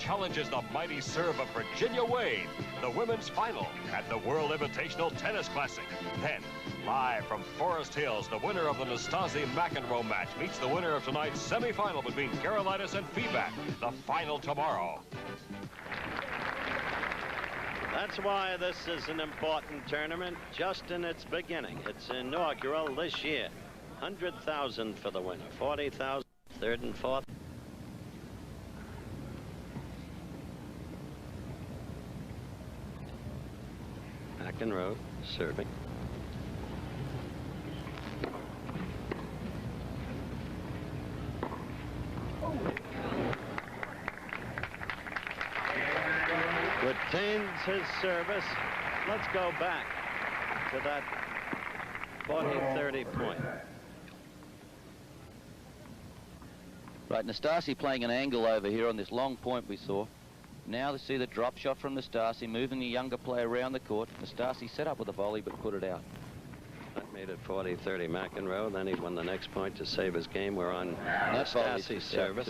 challenges the mighty serve of Virginia Wade, the women's final at the World Invitational Tennis Classic. Then, live from Forest Hills, the winner of the Nastase-McEnroe match meets the winner of tonight's semifinal between Carolinas and Feedback, the final tomorrow. That's why this is an important tournament, just in its beginning. It's inaugural this year. 100,000 for the winner, 40,000 third and fourth. McEnroe serving. Retains his service. Let's go back to that 40-30 point. Right, Nastase playing an angle over here on this long point we saw. Now to see the drop shot from Nastase, moving the younger player around the court. Nastase set up with a volley but put it out. That made it 40-30 McEnroe. Then he won the next point to save his game. We're on Nastase's service.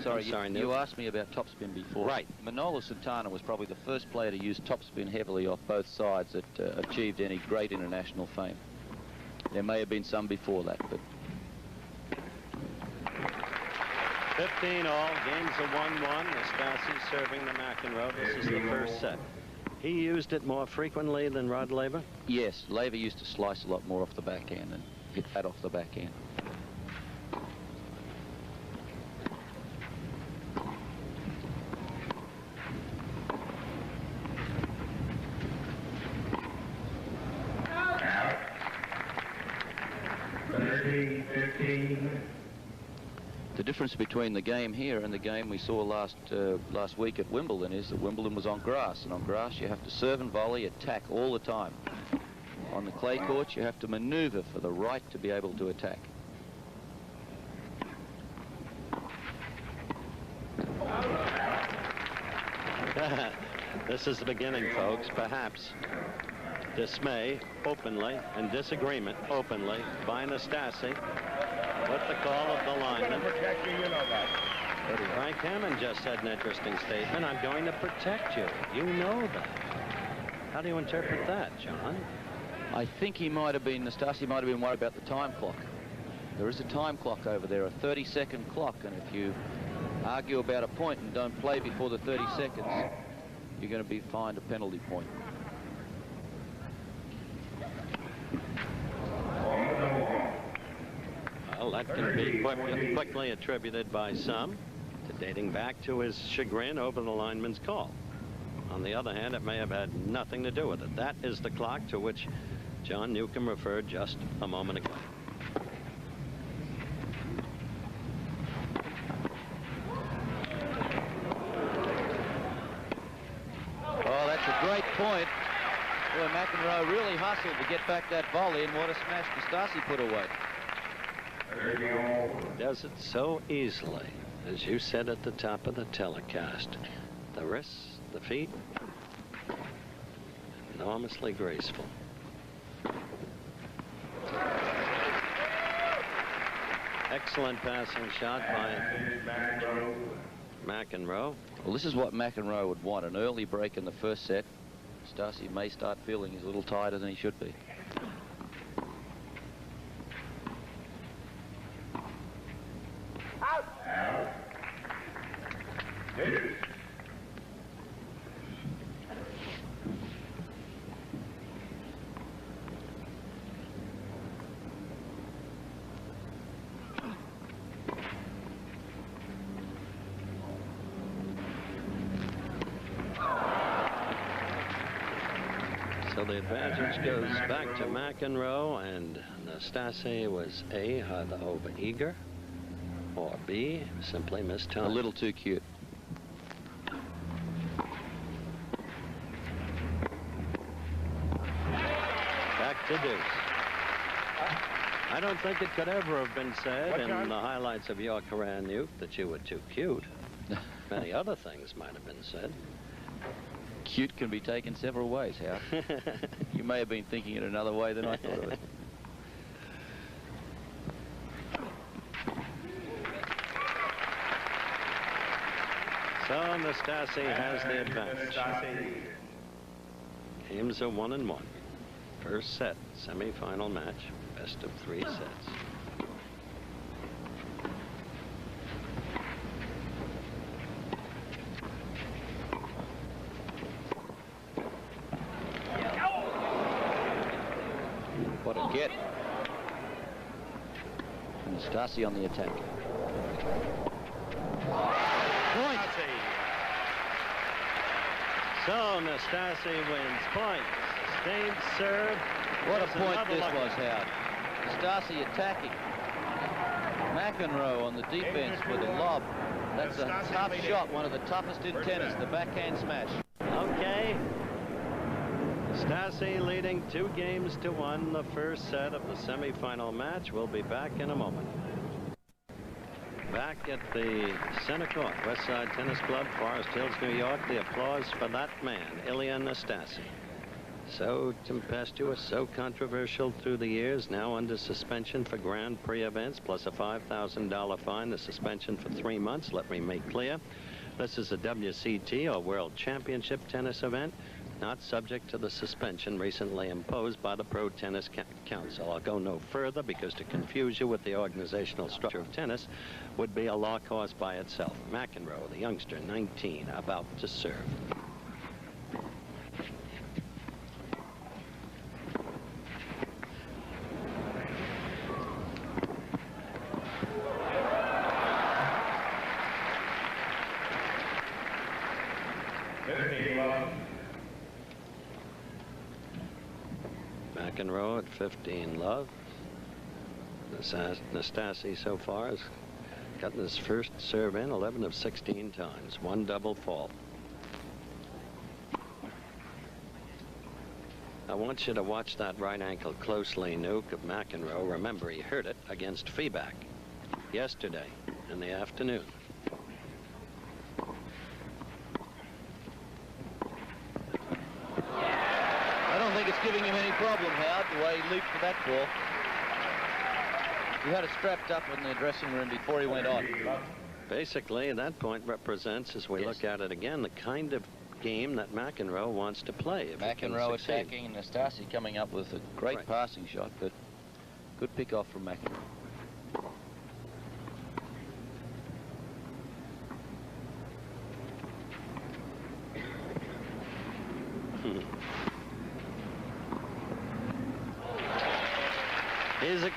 Sorry, you asked me about topspin before. Right. Manola Santana was probably the first player to use topspin heavily off both sides that achieved any great international fame. There may have been some before that, but 15 all, game's a 1-1. Nastase serving the McEnroe. This is the first set. He used it more frequently than Rod Laver? Yes, Laver used to slice a lot more off the backhand and hit that off the backhand. The difference between the game here and the game we saw last week at Wimbledon is that Wimbledon was on grass, and on grass you have to serve and volley, attack all the time. On the clay courts you have to maneuver for the right to be able to attack. This is the beginning, folks. Perhaps dismay openly and disagreement openly by Nastase with the call of the lineman. Frank Hammond just said an interesting statement. I'm going to protect you. You know that. How do you interpret that, John? I think he might have been, Nastase might have been worried about the time clock. There is a time clock over there, a 30-second clock, and if you argue about a point and don't play before the 30 seconds, you're going to be fined a penalty point. Well, that can be quickly attributed by some to dating back to his chagrin over the lineman's call. On the other hand, it may have had nothing to do with it. That is the clock to which John Newcomb referred just a moment ago. Oh, that's a great point. Boy, McEnroe really hustled to get back that volley, and what a smash Nastase put away. Does it so easily, as you said at the top of the telecast. The wrists, the feet, enormously graceful. Excellent passing shot by McEnroe. Well, this is what McEnroe would want, an early break in the first set. Nastase may start feeling he's a little tighter than he should be. So the advantage goes back to McEnroe, and Nastase was A, either over eager, or B, simply missed time. A little too cute. Back to deuce. I don't think it could ever have been said in the highlights of your career, Newt, that you were too cute. Many other things might have been said. Cute can be taken several ways, Howard. You may have been thinking it another way than I thought of it. Nastase has the advantage. Games are 1-1. First set, semi-final match, best of 3 sets. What a get. Nastase on the attack. Point. So Nastase wins point. Sustained serve. What a point this was, Howard. Nastase attacking. McEnroe on the defense with a lob. That's a tough shot, one of the toughest in tennis, the backhand smash. Okay. Nastase leading 2-1 the first set of the semifinal match. We'll be back in a moment. Back at the center court, West Side Tennis Club, Forest Hills, New York. The applause for that man, Ilie Nastase. So tempestuous, so controversial through the years, now under suspension for Grand Prix events, plus a $5,000 fine, the suspension for 3 months. Let me make clear, this is a WCT, or World Championship tennis event, not subject to the suspension recently imposed by the Pro Tennis Council. I'll go no further because to confuse you with the organizational structure of tennis would be a law course by itself. McEnroe, the youngster, 19, about to serve. McEnroe at 15 love. Nastase so far has gotten his first serve in 11 of 16 times. 1 double fault. I want you to watch that right ankle closely, Nuke, of McEnroe. Remember, he hurt it against Feedback yesterday in the afternoon. It's giving him any problem, Howard, the way he leaped for that ball. He had it strapped up in the dressing room before he went on. Basically, that point represents, as we look at it again, the kind of game that McEnroe wants to play. McEnroe attacking, and Nastase coming up with a great passing shot, but good pick off from McEnroe. He's a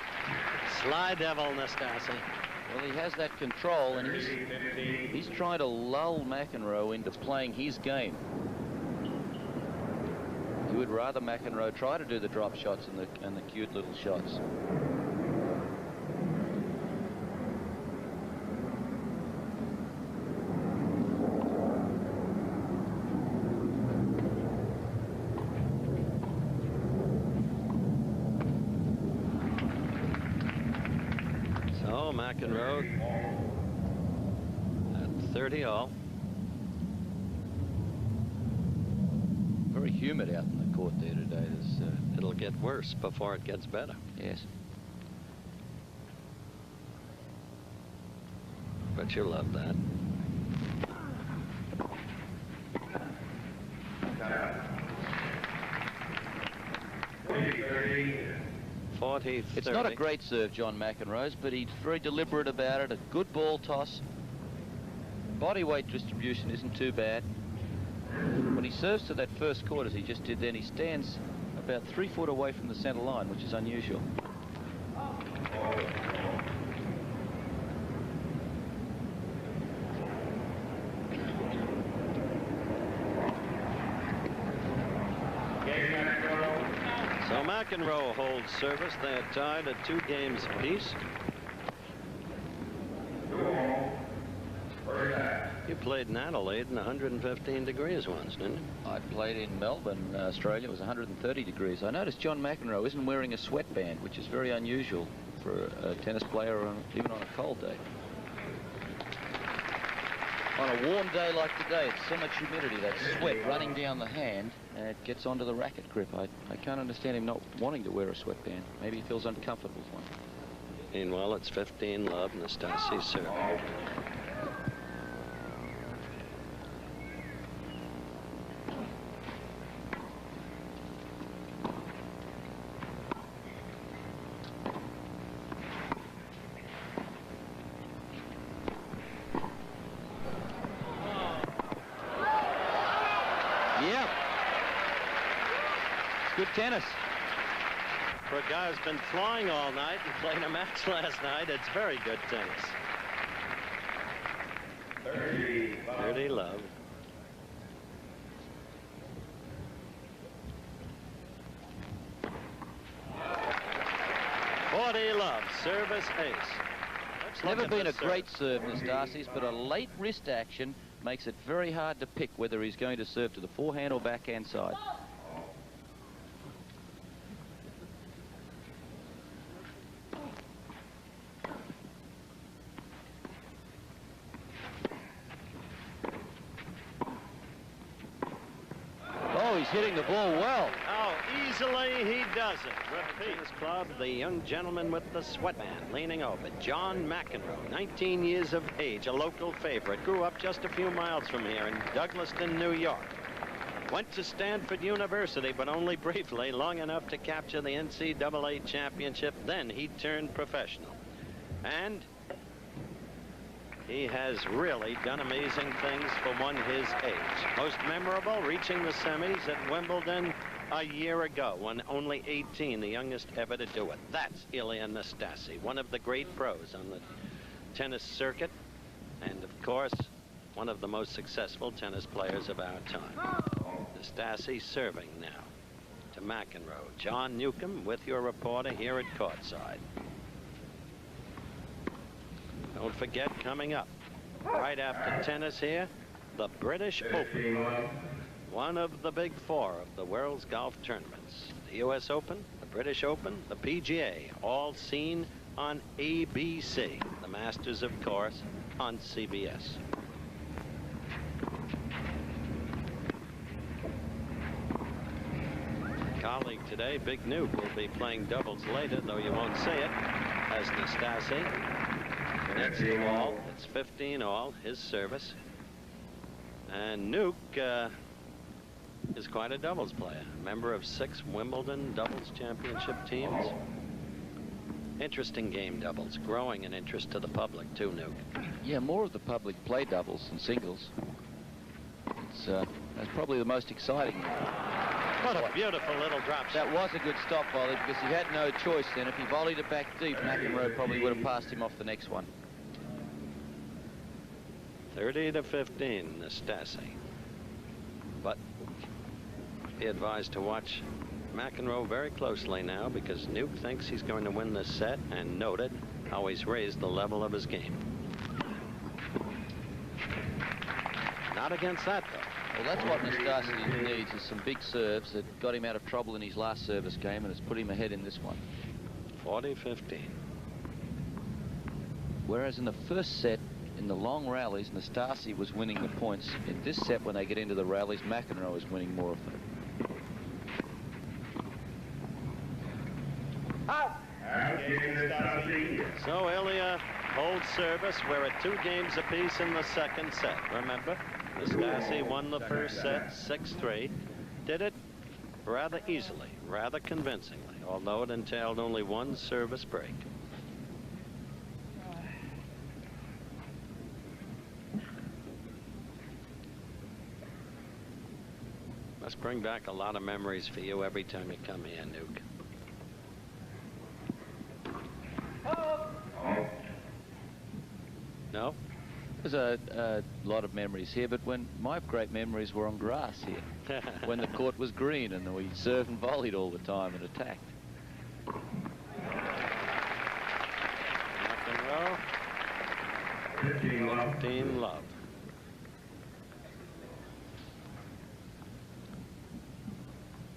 sly devil, Nastase. Well, he has that control, and he's trying to lull McEnroe into playing his game. He would rather McEnroe try to do the drop shots and the cute little shots. McEnroe at 30 all. Very humid out in the court there today. It'll get worse before it gets better. Yes. But you love that. It's not a great serve, John McEnroe's, but he's very deliberate about it. A good ball toss. Body weight distribution isn't too bad. When he serves to that first court, as he just did then, he stands about 3 foot away from the center line, which is unusual. So McEnroe holds service. They are tied at 2 games apiece. You played in Adelaide in 115 degrees once, didn't you? I played in Melbourne, Australia. It was 130 degrees. I noticed John McEnroe isn't wearing a sweatband, which is very unusual for a tennis player, even on a cold day. On a warm day like today, it's so much humidity, that sweat running down the hand, and it gets onto the racket grip. I can't understand him not wanting to wear a sweatband. Maybe he feels uncomfortable with one. Meanwhile, it's 15 love, Nastase serve. good tennis. For a guy who's been flying all night and played a match last night, it's very good tennis. 30 love. Love, service ace. Never been a great serve, Nastase's, but a late wrist action makes it very hard to pick whether he's going to serve to the forehand or backhand side. Oh, he's hitting the ball well. Oh, easily he does it. Repeat his club, the young gentleman with the sweatband leaning over, John McEnroe, 19 years of age, a local favorite. Grew up just a few miles from here in Douglaston, New York. Went to Stanford University, but only briefly, long enough to capture the NCAA championship. Then he turned professional. And he has really done amazing things for one his age. Most memorable, reaching the semis at Wimbledon a year ago, when only 18, the youngest ever to do it. That's Ilie Nastase, one of the great pros on the tennis circuit, and of course, one of the most successful tennis players of our time. Nastase serving now to McEnroe. John Newcomb with your reporter here at courtside. Don't forget, coming up right after tennis here, the British Open. One of the big four of the world's golf tournaments. The U.S. Open, the British Open, the PGA, all seen on ABC. The Masters, of course, on CBS. Colleague today, Big Nuke, will be playing doubles later, though you won't see it, as Nastase nets the ball. It's 15 all, his service. And Nuke is quite a doubles player, member of 6 Wimbledon doubles championship teams. Interesting game, doubles, growing in interest to the public too, Nuke. Yeah, more of the public play doubles than singles. It's that's probably the most exciting. What a beautiful little drop shot. That was a good stop volley because he had no choice then. If he volleyed it back deep, McEnroe probably would have passed him off the next one. 30-15, Nastase. But be advised to watch McEnroe very closely now, because Nuke thinks he's going to win this set, and noted how he's raised the level of his game. Not against that, though. Well, that's what Nastase needs, is some big serves that got him out of trouble in his last service game, and it's put him ahead in this one. 40-15. Whereas in the first set, in the long rallies, Nastase was winning the points. In this set, when they get into the rallies, McEnroe is winning more of them. So Ilie holds service. We're at 2 games apiece in the second set. Remember, Nastase won the first set 6-3. Did it rather easily, rather convincingly, although it entailed only 1 service break. Must bring back a lot of memories for you every time you come here, Nuke. No? There's a lot of memories here, but when my great memories were on grass here, when the court was green and we served and volleyed all the time and attacked. McEnroe, 15 love.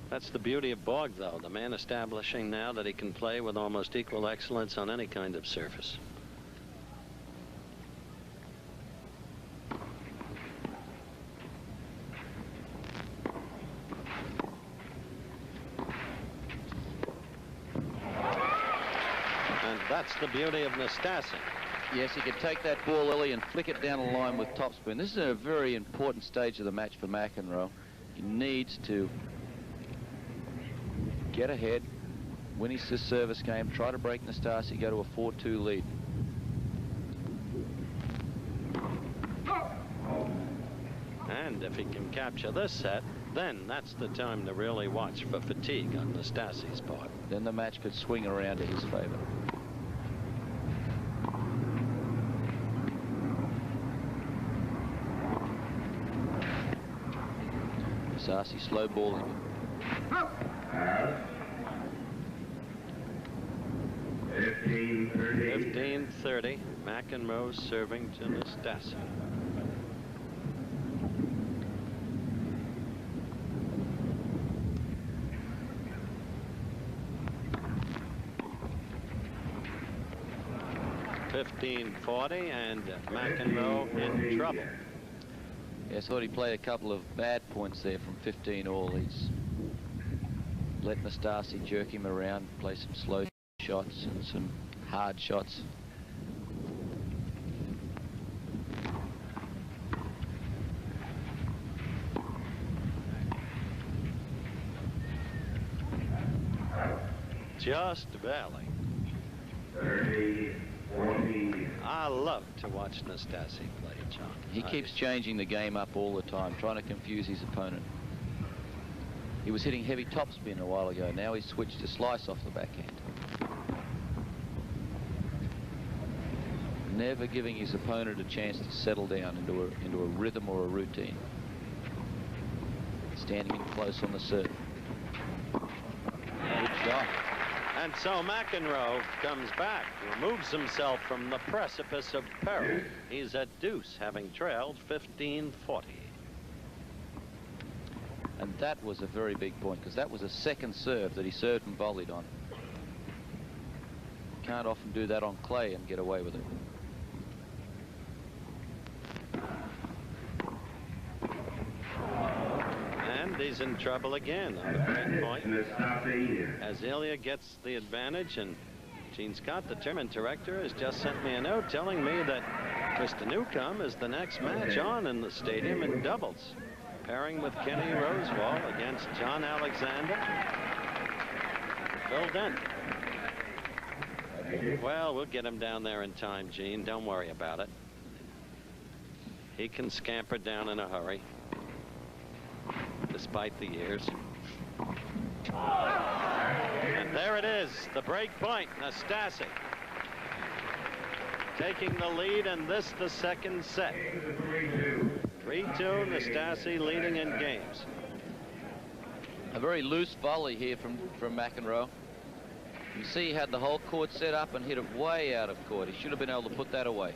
That's the beauty of Borg, though, the man establishing now that he can play with almost equal excellence on any kind of surface. And that's the beauty of Nastase. Yes, he could take that ball early and flick it down the line with topspin. This is a very important stage of the match for McEnroe. He needs to get ahead, win his service game, try to break Nastase, go to a 4-2 lead. And if he can capture this set, then that's the time to really watch for fatigue on Nastase's part. Then the match could swing around to his favor. Nastase slow balling. 15-30. McEnroe serving to Nastase. .40 and McEnroe in trouble. Yeah, I thought he played a couple of bad points there from 15 all. He's let Nastase jerk him around, play some slow shots and some hard shots. Just barely. 30, 40. I love to watch Nastase play, John. He keeps changing the game up all the time, trying to confuse his opponent. He was hitting heavy topspin a while ago. Now he's switched to slice off the backhand. Never giving his opponent a chance to settle down into a rhythm or a routine. Standing in close on the serve. Good shot. And so McEnroe comes back, removes himself from the precipice of peril. He's at deuce, having trailed 15-40. And that was a very big point, because that was a second serve that he served and volleyed on. Can't often do that on clay and get away with it. And he's in trouble again on the break point. As Ilie gets the advantage, and Gene Scott, the tournament director, has just sent me a note telling me that Mr. Newcomb is the next match on in the stadium in doubles, pairing with Kenny Rosewall against John Alexander. Phil Dent. Well, we'll get him down there in time, Gene. Don't worry about it. He can scamper down in a hurry, despite the years. And there it is, the break point. Nastase taking the lead, and this the second set. 3-2, Nastase leading in games. A very loose volley here from McEnroe. You see he had the whole court set up and hit it way out of court. He should have been able to put that away.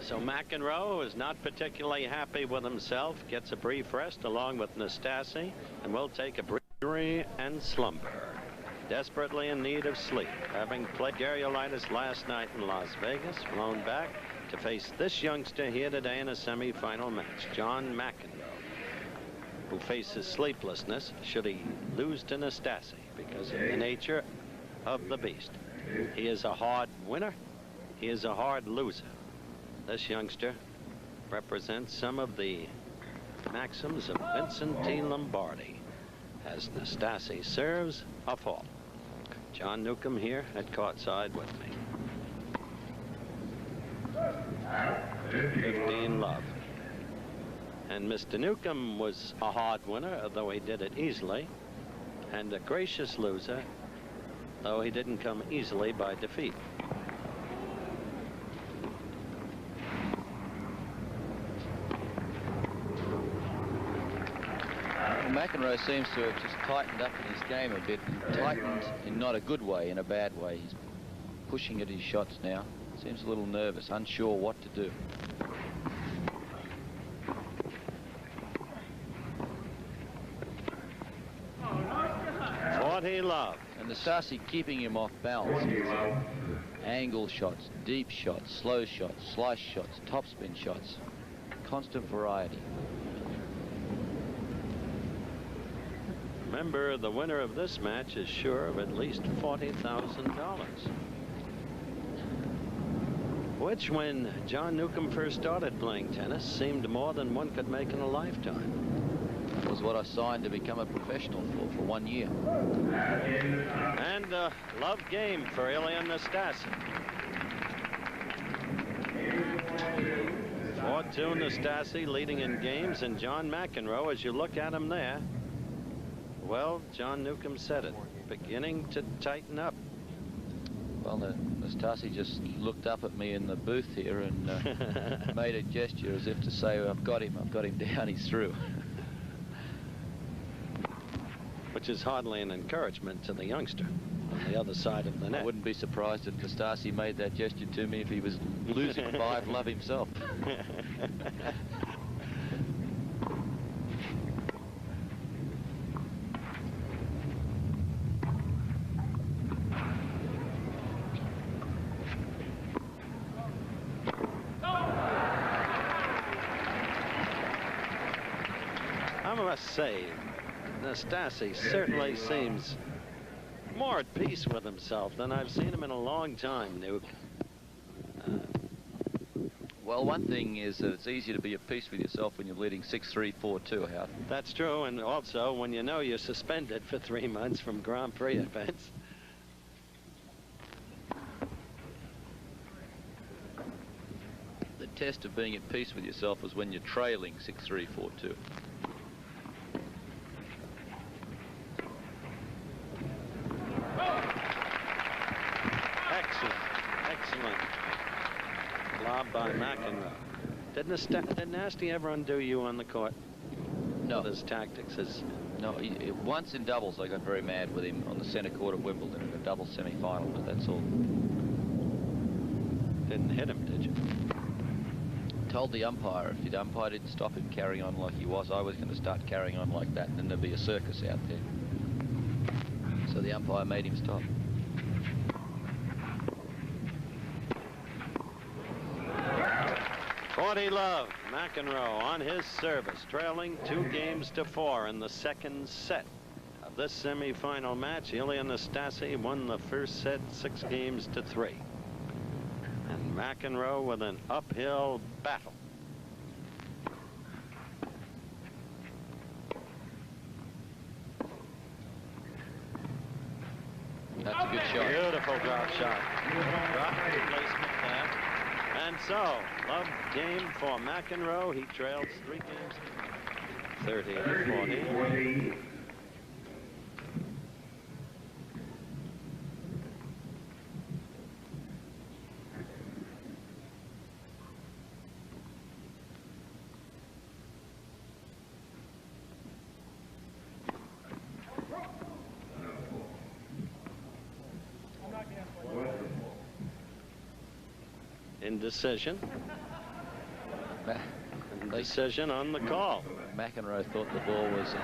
So McEnroe is not particularly happy with himself, gets a brief rest along with Nastase, and will take a brief and slumber. Desperately in need of sleep, having played garrulitis last night in Las Vegas, flown back to face this youngster here today in a semifinal match, John McEnroe, who faces sleeplessness should he lose to Nastase because of the nature of the beast. He is a hard winner. He is a hard loser. This youngster represents some of the maxims of Vincent T. Lombardi as Nastase serves a fault. John Newcomb here at courtside with me. 15 love. And Mr. Newcomb was a hard winner, though he did it easily, and a gracious loser, though he didn't come easily by defeat. McEnroe seems to have just tightened up in his game a bit. Tightened in not a good way, in a bad way. He's pushing at his shots now. Seems a little nervous, unsure what to do. Love. And Nastase keeping him off balance. Angle shots, deep shots, slow shots, slice shots, topspin shots. Constant variety. Remember, the winner of this match is sure of at least $40,000. Which, when John Newcomb first started playing tennis, seemed more than one could make in a lifetime. That was what I signed to become a professional for 1 year. And a love game for Ilie Nastase. 4-2 Nastase leading in games, and John McEnroe, as you look at him there, well, John Newcomb said it, beginning to tighten up. Well, Nastase just looked up at me in the booth here and made a gesture as if to say, I've got him down, he's through. Which is hardly an encouragement to the youngster on the other side of the net. I wouldn't be surprised if Nastase made that gesture to me if he was losing 5-love himself. I must say, Nastase certainly seems more at peace with himself than I've seen him in a long time, Nuke. Well, one thing is that it's easy to be at peace with yourself when you're leading 6-3, 4-2, Howard. That's true, and also when you know you're suspended for 3 months from Grand Prix events. The test of being at peace with yourself is when you're trailing 6-3, 4-2. Excellent lob by McEnroe. Did Nasty ever undo you on the court? No. With his tactics. No, once in doubles I got very mad with him on the centre court at Wimbledon in a double semi-final, but that's all. Didn't hit him, did you? Told the umpire if the umpire didn't stop him carrying on like he was, I was going to start carrying on like that, and then there'd be a circus out there. So the umpire made him stop. Love, McEnroe on his service, trailing 2-4 in the second set of this semi-final match. Ilie Nastase won the first set 6-3. And McEnroe with an uphill battle. That's a good shot. Beautiful drop shot. Drop placement there. And so, love game for McEnroe. He trails 3 games, 30-40. Indecision. Indecision on the call. McEnroe thought the ball was...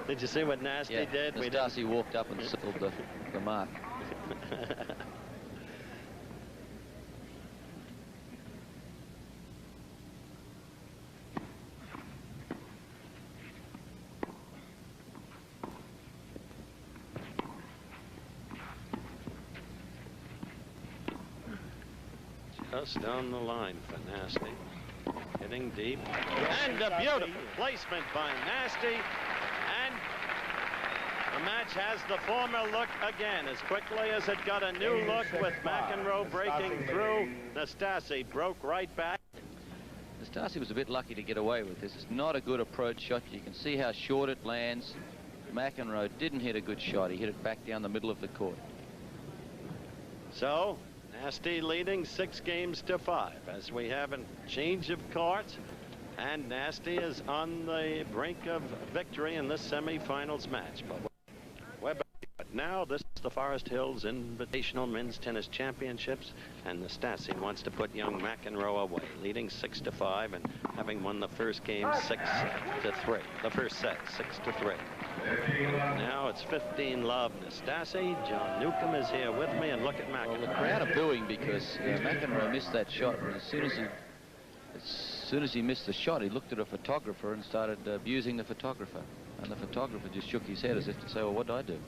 Did you see what Nasty did? Nastase walked up and circled the mark. Just down the line for Nasty. Hitting deep. And a beautiful placement by Nasty. And the match has the former look again. As quickly as it got a new look with McEnroe breaking through, Nastase broke right back. Nastase was a bit lucky to get away with this. It's not a good approach shot. You can see how short it lands. McEnroe didn't hit a good shot. He hit it back down the middle of the court. So, Nasty leading 6-5 as we have a change of courts, and Nasty is on the brink of victory in this semi-finals match. But we're back. But now this is the Forest Hills Invitational Men's Tennis Championships, and Nastase wants to put young McEnroe away, leading 6-5 and having won the first game 6-3. The first set 6-3. Now it's 15-love Nastase. John Newcomb is here with me, and look at McEnroe. Well, the crowd are booing because McEnroe missed that shot, and as soon as he missed the shot, he looked at a photographer and started abusing the photographer, and the photographer just shook his head as if to say, well, what did I do?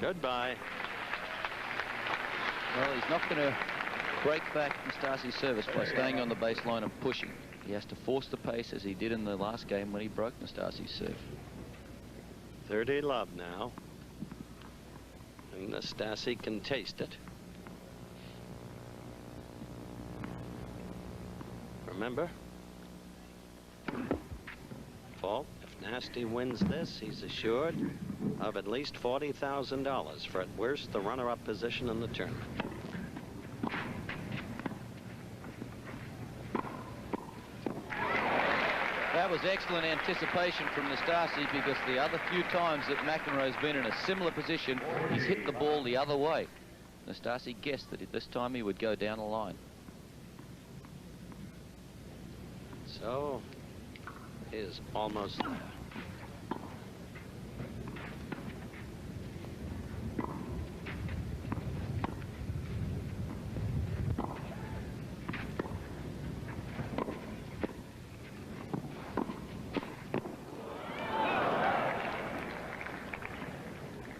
Goodbye. Well, he's not going to break back Nastase's service by staying on the baseline and pushing. He has to force the pace as he did in the last game when he broke Nastase's serve. 30 love now. And Nastase can taste it. Remember, fault. If Nasty wins this, he's assured of at least $40,000 for at worst the runner-up position in the tournament. That was excellent anticipation from Nastase, because the other few times that McEnroe's been in a similar position, he's hit the ball the other way. Nastase guessed that this time he would go down the line. So, is almost there.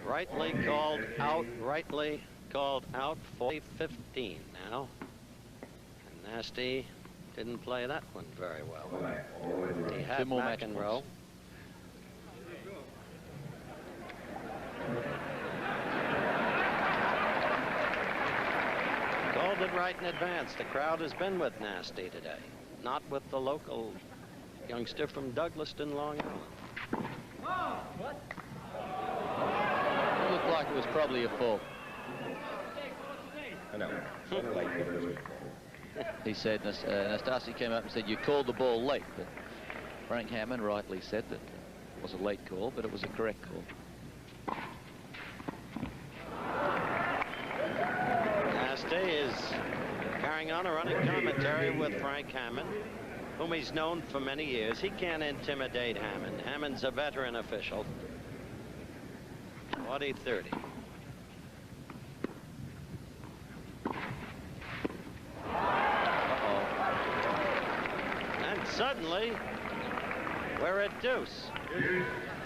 Rightly called out, rightly called out, 40-15 now. And Nasty didn't play that one very well. He had McEnroe. Called it right in advance. The crowd has been with Nasty today, not with the local youngster from Douglaston, Long Island. It looked like it was probably a fault. I know. He said, Nastase came up and said, you called the ball late. But Frank Hammond rightly said that it was a late call, but it was a correct call. Nasty is carrying on a running commentary with Frank Hammond, whom he's known for many years. He can't intimidate Hammond. Hammond's a veteran official. 40-30. And suddenly, we're at deuce.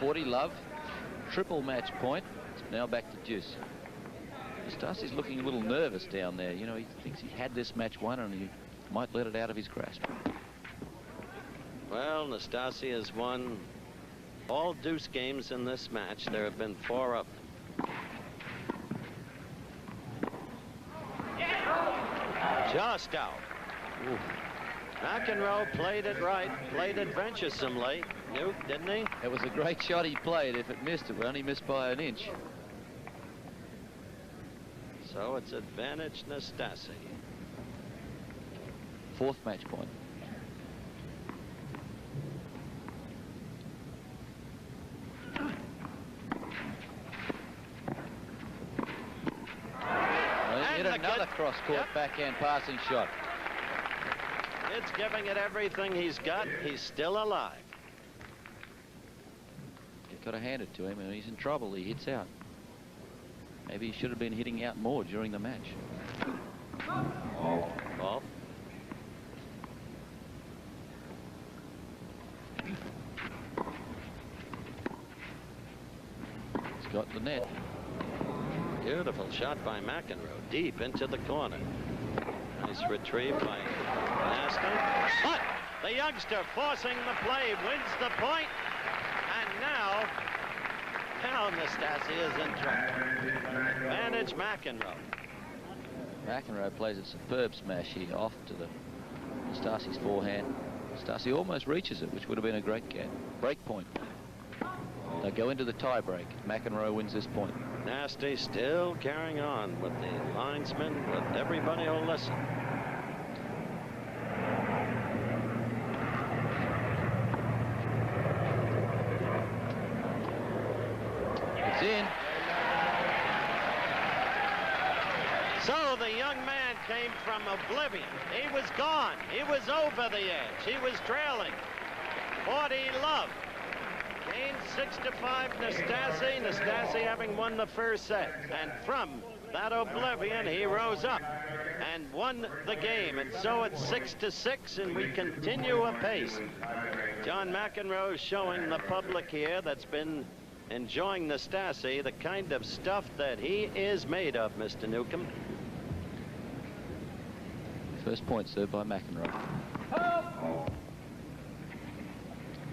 40 love, triple match point. It's now back to deuce. Nastase's looking a little nervous down there. You know, he thinks he had this match won and he might let it out of his grasp. Well, Nastase has won all deuce games in this match. There have been 4 of them. Just out. Ooh. McEnroe played it right, played it venturesomely. Nuke, didn't he? It was a great shot he played. If it missed, it would only miss by an inch. So it's advantage Nastase. 4th match point. Another cross-court backhand passing shot. It's giving it everything he's got. He's still alive. You've got to hand it to him, and he's in trouble. He hits out. Maybe he should have been hitting out more during the match. Ball. He's got the net. Beautiful shot by McEnroe, deep into the corner. Nice retrieve by Nasty. But the youngster forcing the play wins the point. And now Nastase is in trouble. Advantage McEnroe. McEnroe plays a superb smash here off to the Nastase's forehand. Nastase almost reaches it, which would have been a great break point. They go into the tie break. McEnroe wins this point. Nasty still carrying on with the linesman, with everybody who'll listen. It's in. So the young man came from oblivion. He was gone. He was over the edge. He was trailing. 40 love. Gained 6-5 Nastase. Nastase having won the first set. And from that oblivion, he rose up and won the game. And so it's 6-6, and we continue apace. John McEnroe showing the public here that's been enjoying Nastase the kind of stuff that he is made of, Mr. Newcomb. First point served by McEnroe.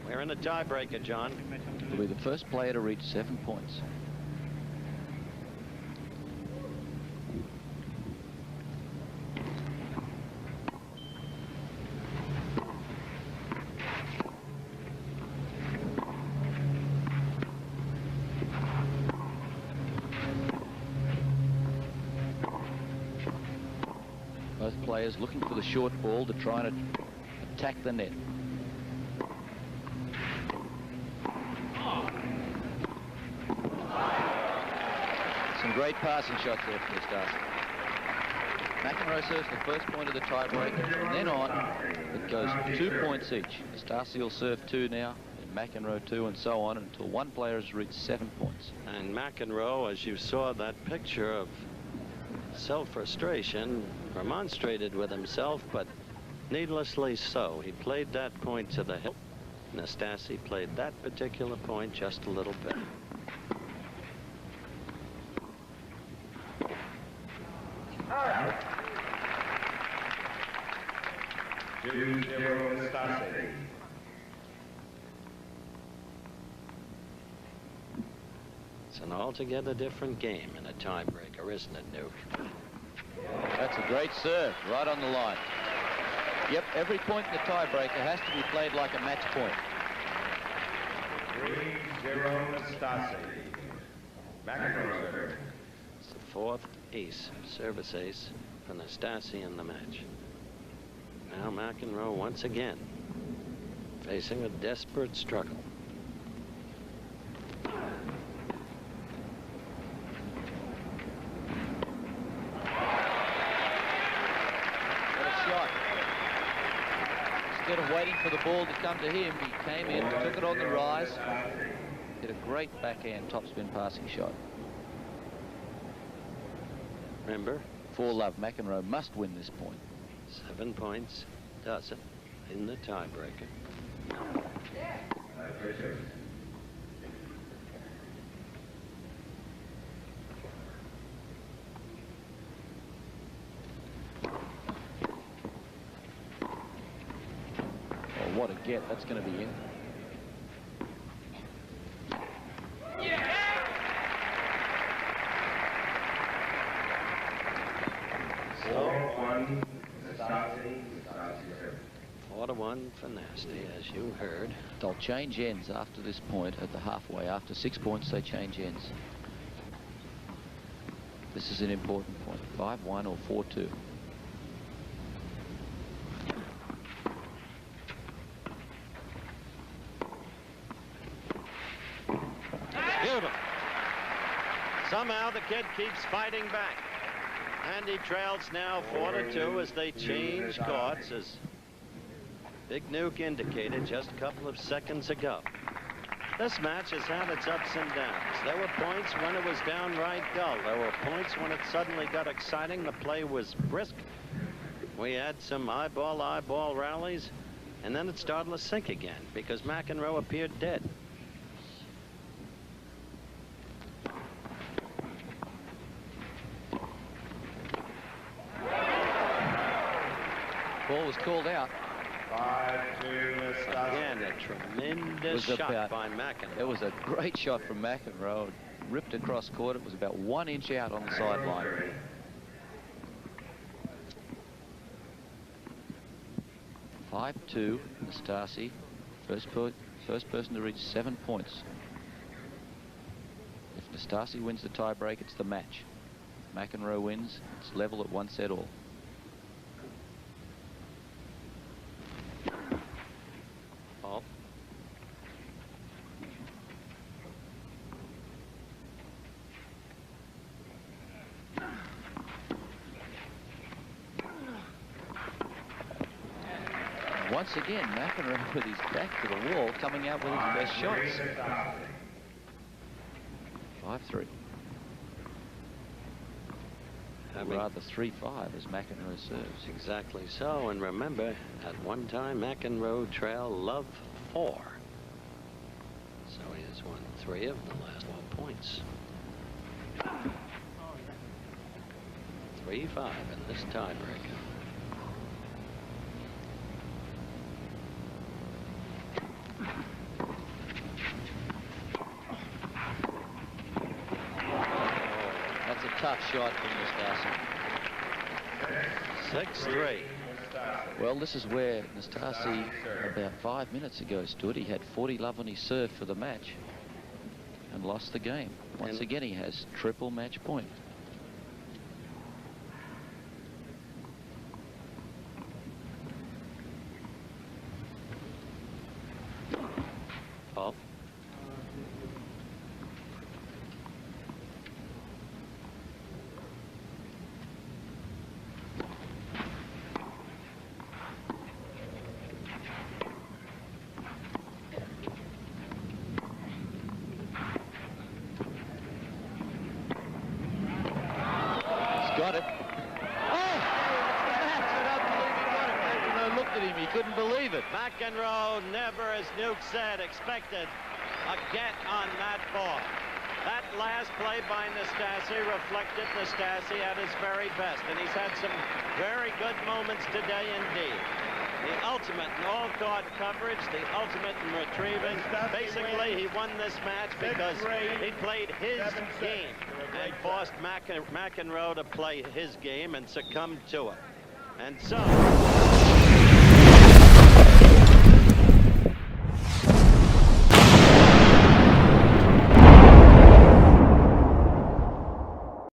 We're in a tiebreaker, John. He'll be the first player to reach 7 points. Both players looking for the short ball to try and attack the net. Some great passing shots there for Nastase. McEnroe serves the first point of the tiebreaker. From then on, it goes 2 points each. Nastase will serve 2 now, and McEnroe 2, and so on until one player has reached 7 points. And McEnroe, as you saw that picture of self-frustration, remonstrated with himself, but needlessly so. He played that point to the hip. Nastase played that particular point just a little bit. Nastase. It's an altogether different game in a tiebreaker, isn't it, Nuke? That's a great serve, right on the line. Yep, every point in the tiebreaker has to be played like a match point. 3-0 Nastase. McEnroe serve. It's the 4th ace, service ace, for Nastase in the match. Now McEnroe once again facing a desperate struggle. Instead of waiting for the ball to come to him, he came in, took it on the rise, hit a great backhand topspin passing shot. Remember, 4-love, McEnroe must win this point. 7 points does it in the tiebreaker. Oh, what a get. That's going to be in. One, Nastase. 4-1 for Nasty, as you heard. They'll change ends after this point at the halfway. After 6 points, they change ends. This is an important point. 5-1 or 4-2. Beautiful. Somehow the kid keeps fighting back. And he trails now 4-2 as they change courts, as Big Nuke indicated just a couple of seconds ago. This match has had its ups and downs. There were points when it was downright dull. There were points when it suddenly got exciting. The play was brisk. We had some eyeball rallies, and then it started to sink again because McEnroe appeared dead. Ball was called out. 5-2 Nastase. Again, a tremendous shot by McEnroe. It was a great shot from McEnroe. Ripped across court. It was about 1 inch out on the sideline. Five 5-2, Nastase. First person to reach 7 points. If Nastase wins the tiebreak, it's the match. If McEnroe wins, it's level at 1 set all. Once again, McEnroe with his back to the wall, coming out with his best shots. 5-3. Rather 3-5 as McEnroe serves. Exactly so. And remember, at one time, McEnroe trailed Love 4. So he has won 3 of the last 12 points. 3-5 in this tiebreaker. tough shot from Nastase. 6-3. Well, this is where Nastase about 5 minutes ago stood. He had 40 love on his serve for the match and lost the game. Once again, he has triple match point. Paul. Got it. Oh! That's an unbelievable got it. McEnroe looked at him. He couldn't believe it. McEnroe never, as Nuke said, expected a get on that ball. That last play by Nastase reflected Nastase at his very best, and he's had some very good moments today indeed. The ultimate in all-court coverage, the ultimate in retrieving. Basically, he won this match because he played his game and forced McEnroe to play his game and succumbed to it. And so...